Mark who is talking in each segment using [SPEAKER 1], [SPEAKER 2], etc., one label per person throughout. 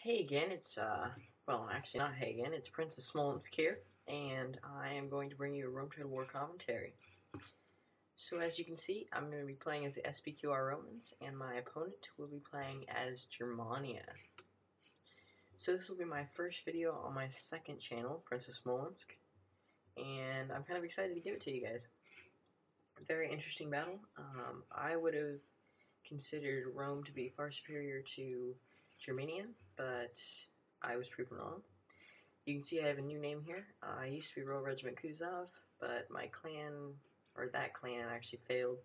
[SPEAKER 1] Hey again, well, actually not hey again, it's Princess Smolensk here, and I am going to bring you a Rome Total War commentary. So as you can see, I'm going to be playing as the S.P.Q.R. Romans, and my opponent will be playing as Germania. So this will be my first video on my second channel, Princess Smolensk, and I'm kind of excited to give it to you guys. Very interesting battle. I would have considered Rome to be far superior to Germania, but I was proven wrong. You can see I have a new name here. I used to be Royal Regiment Kuzov, but my clan, or that clan, actually failed.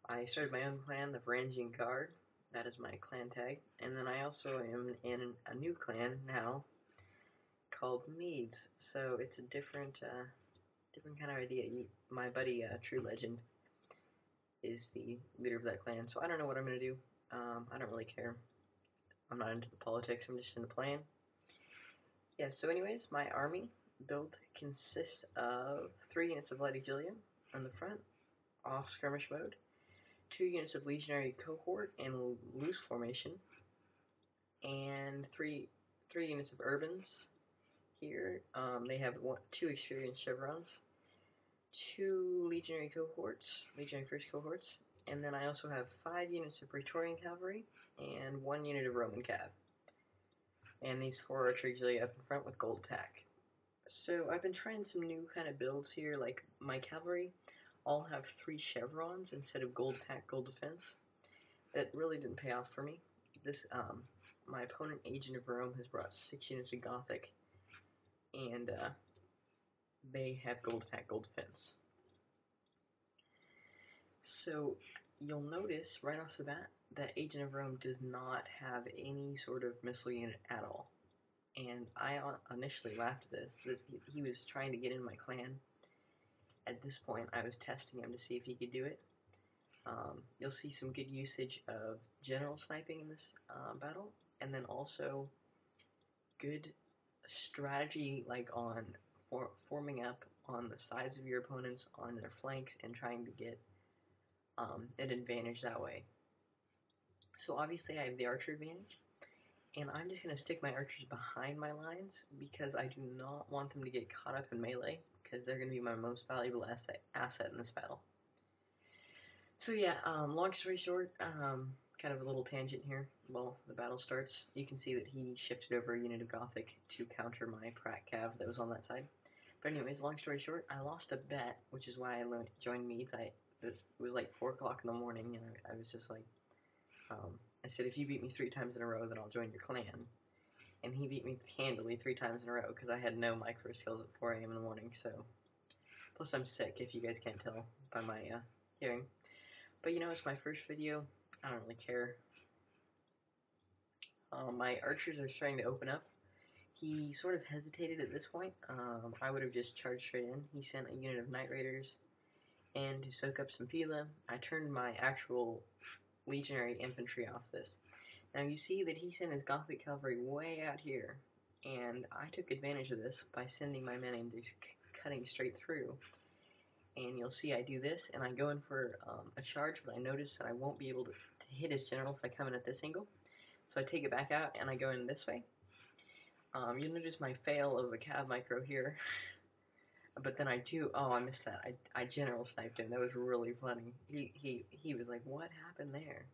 [SPEAKER 1] I started my own clan, the Varangian Guard. That is my clan tag. And then I also am in a new clan now called Meads. So it's a different kind of idea. My buddy, True Legend, is the leader of that clan. So I don't know what I'm going to do. I don't really care. I'm not into the politics. I'm just into playing. Yeah, so anyways, my army build consists of 3 units of light auxilium on the front, off skirmish mode, 2 units of legionary cohort in loose formation, and three units of urbans here. They have 2 experienced chevrons, 2 legionary cohorts, legionary first cohorts, and then I also have 5 units of Praetorian cavalry and 1 unit of Roman cav. And these 4 archer auxilia up in front with gold attack. So I've been trying some new kind of builds here, like my cavalry all have 3 chevrons instead of gold attack, gold defense. That really didn't pay off for me. My opponent, Agent of Rome, has brought 6 units of Gothic, and they have gold attack, gold defense. So you'll notice right off the bat that Agent of Rome does not have any sort of missile unit at all. And I initially laughed at this, that he was trying to get in my clan. At this point, I was testing him to see if he could do it. You'll see some good usage of general sniping in this battle, and then also good strategy like on forming up on the sides of your opponents on their flanks and trying to get an advantage that way. So obviously I have the archer advantage, and I'm just going to stick my archers behind my lines because I do not want them to get caught up in melee, because they're going to be my most valuable asset in this battle. So yeah, long story short, kind of a little tangent here. Well, the battle starts. You can see that he shifted over a unit of Gothic to counter my Pratt Cav that was on that side. But anyways, long story short, I lost a bet, which is why I joined Meads. It was like 4 o'clock in the morning, and I was just like, I said, if you beat me 3 times in a row, then I'll join your clan. And he beat me handily 3 times in a row, because I had no micro skills at 4 a.m. in the morning, so. Plus I'm sick, if you guys can't tell by my hearing. But you know, it's my first video. I don't really care. My archers are starting to open up. He sort of hesitated at this point. I would have just charged straight in. He sent a unit of Night Raiders in to soak up some Pila. I turned my actual legionary infantry off this. Now you see that he sent his Gothic cavalry way out here, and I took advantage of this by sending my men in, cutting straight through. And you'll see I do this, and I go in for a charge, but I notice that I won't be able to hit his general if I come in at this angle. So I take it back out, and I go in this way. You'll notice my fail of a cav micro here. But then I missed that. I general sniped him. That was really funny. He was like, what happened there?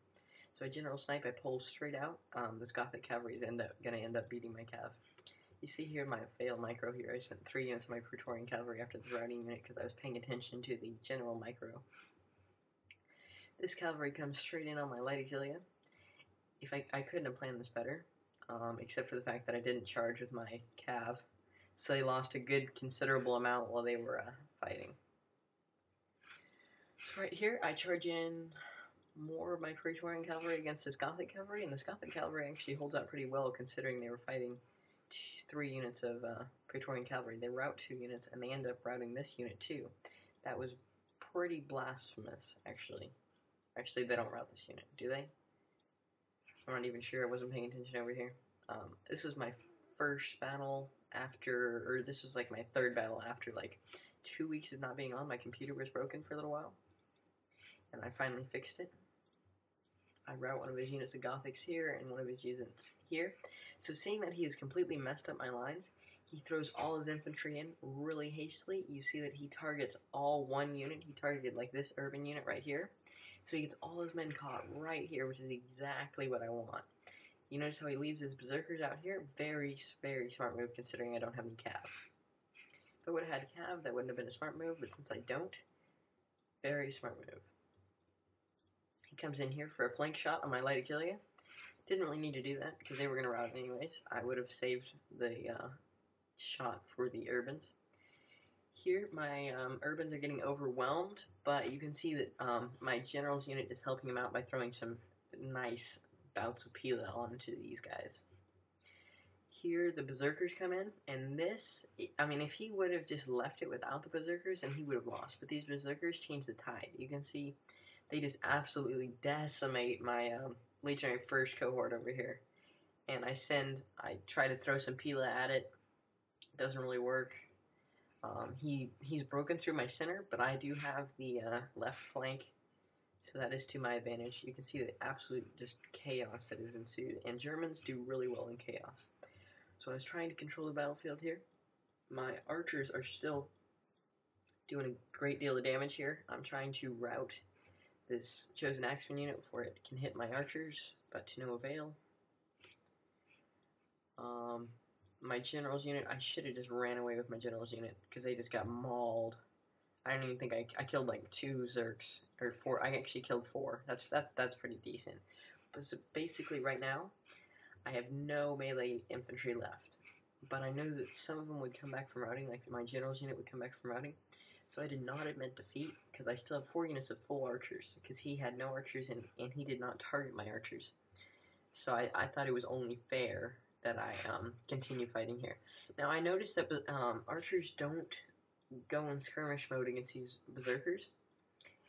[SPEAKER 1] So I general snipe, I pull straight out. This Gothic cavalry is gonna end up beating my cav. You see here my fail micro here. I sent 3 units of my Praetorian cavalry after the routing unit because I was paying attention to the general micro. This cavalry comes straight in on my light auxilia. If I couldn't have planned this better, except for the fact that I didn't charge with my cav, so they lost a good considerable amount while they were fighting. So right here, I charge in more of my Praetorian cavalry against this Gothic cavalry, and this Gothic cavalry actually holds out pretty well considering they were fighting 3 units of Praetorian cavalry. They rout 2 units, and they end up routing this unit too. That was pretty blasphemous, actually. Actually, they don't rout this unit, do they? I'm not even sure. I wasn't paying attention over here. This is my first battle after, or this is like my 3rd battle after like 2 weeks of not being on. My computer was broken for a little while, and I finally fixed it. I route one of his units of Gothics here and one of his units here. So seeing that he has completely messed up my lines, he throws all his infantry in really hastily. You see that he targets all one unit. He targeted like this urban unit right here. So he gets all his men caught right here, which is exactly what I want. You notice how he leaves his berserkers out here? Very, very smart move considering I don't have any cabs. If I would have had cav, that wouldn't have been a smart move, but since I don't, very smart move. He comes in here for a flank shot on my light auxilia. Didn't really need to do that because they were going to rout anyways. I would have saved the shot for the urbans. Here, my urbans are getting overwhelmed, but you can see that my general's unit is helping him out by throwing some nice bouts of Pila onto these guys. Here, the berserkers come in, and this, I mean, if he would have just left it without the berserkers, then he would have lost. But these berserkers change the tide. You can see they just absolutely decimate my legionary first cohort over here. And I try to throw some Pila at it. Doesn't really work. He's broken through my center, but I do have the left flank, so that is to my advantage. You can see the absolute just chaos that is ensued, and Germans do really well in chaos. So I was trying to control the battlefield here. My archers are still doing a great deal of damage here. I'm trying to rout this chosen axeman unit before it can hit my archers, but to no avail. My general's unit, I should have just ran away with my general's unit because they just got mauled. I don't even think I killed like 2 Zerks or 4. I actually killed 4. That's pretty decent. But so basically right now I have no melee infantry left. But I know that some of them would come back from routing, like my general's unit would come back from routing. So I did not admit defeat because I still have 4 units of full archers because he had no archers and he did not target my archers. So I thought it was only fair that I continue fighting here. Now I noticed that archers don't go in skirmish mode against these berserkers,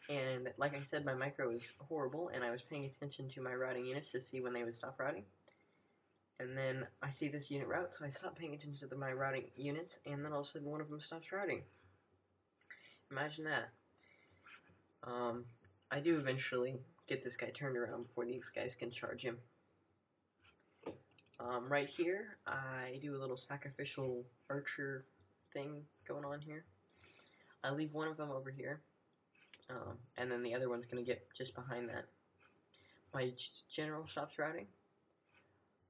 [SPEAKER 1] and like I said, my micro is horrible, and I was paying attention to my routing units to see when they would stop routing. And then I see this unit route, so I stopped paying attention to my routing units, and then all of a sudden one of them stops routing. Imagine that. I do eventually get this guy turned around before these guys can charge him. Right here, I do a little sacrificial archer thing going on here. I leave one of them over here, and then the other one's going to get just behind that. My general stops routing,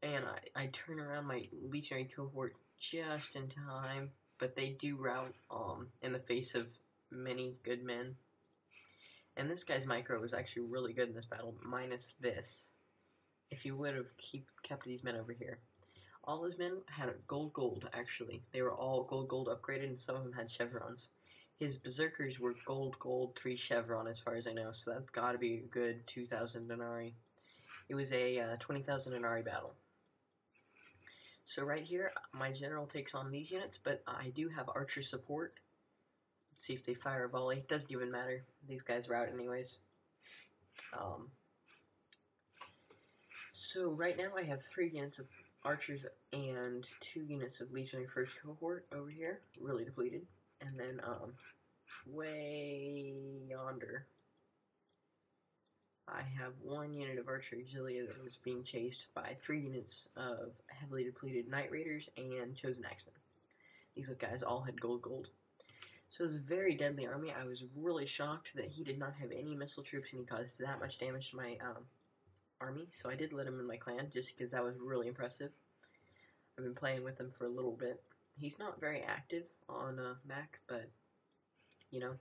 [SPEAKER 1] and I turn around my legionary cohort just in time, but they do rout in the face of many good men. And this guy's micro was actually really good in this battle, minus this. If you would have kept these men over here. All his men had gold, actually. They were all gold upgraded, and some of them had chevrons. His berserkers were gold 3 chevron, as far as I know, so that's got to be a good 2,000 denarii. It was a 20,000 denarii battle. So right here, my general takes on these units, but I do have archer support. Let's see if they fire a volley. It doesn't even matter. These guys rout anyways. So right now I have 3 units of archers and 2 units of legionary first cohort over here, really depleted. And then way yonder, I have 1 unit of archer auxilia that is being chased by 3 units of heavily depleted knight raiders and chosen axemen. These guys all had gold. So it was a very deadly army. I was really shocked that he did not have any missile troops and he caused that much damage to my army. So I did let him in my clan just because that was really impressive. I've been playing with him for a little bit. He's not very active on Mac, but you know.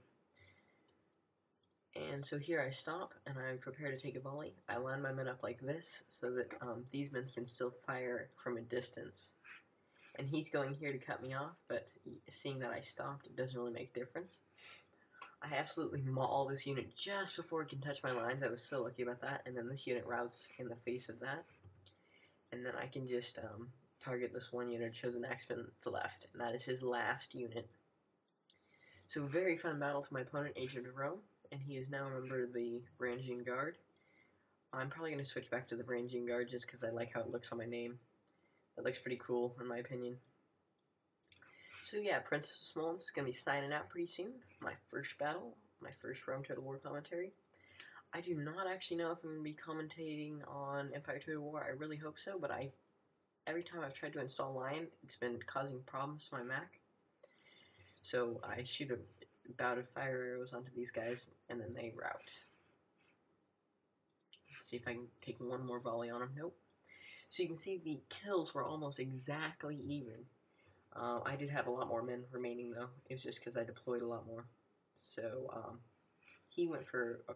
[SPEAKER 1] And so here I stop and I prepare to take a volley. I line my men up like this so that these men can still fire from a distance. And he's going here to cut me off, but seeing that I stopped, it doesn't really make a difference. I absolutely maul this unit just before it can touch my lines. I was so lucky about that. And then this unit routs in the face of that. And then I can just target this 1 unit chosen axeman to the left, and that is his last unit. So very fun battle to my opponent, Agent of Rome, and he is now a member of the Varangian Guard. I'm probably going to switch back to the Varangian Guard just because I like how it looks on my name. That looks pretty cool, in my opinion. So yeah, Princess of Smolensk is going to be signing out pretty soon. My first battle, my first Rome Total War commentary. I do not actually know if I'm going to be commentating on Empire Total War. I really hope so, but every time I've tried to install Lion, it's been causing problems to my Mac. So I shoot a bout of fire arrows onto these guys, and then they rout. Let's see if I can take one more volley on them. Nope. So you can see the kills were almost exactly even. I did have a lot more men remaining, though. It was just because I deployed a lot more. So he went for a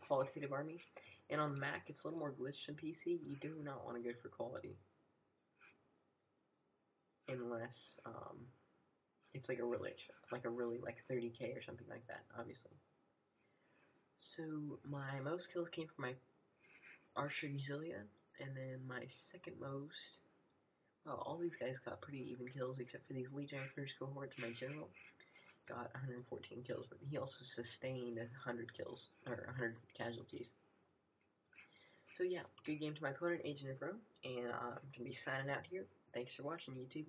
[SPEAKER 1] qualitative army. And on the Mac, it's a little more glitched than PC. You do not want to go for quality. Unless it's like a really 30k or something like that, obviously. So my most kills came from my Archer Auxilia, and then my second most, well, all these guys got pretty even kills except for these Legionary First cohorts. My general got 114 kills, but he also sustained 100 kills, or 100 casualties. So yeah, good game to my opponent, Agent of Rome, and I'm going to be signing out here. Thanks for watching, YouTube.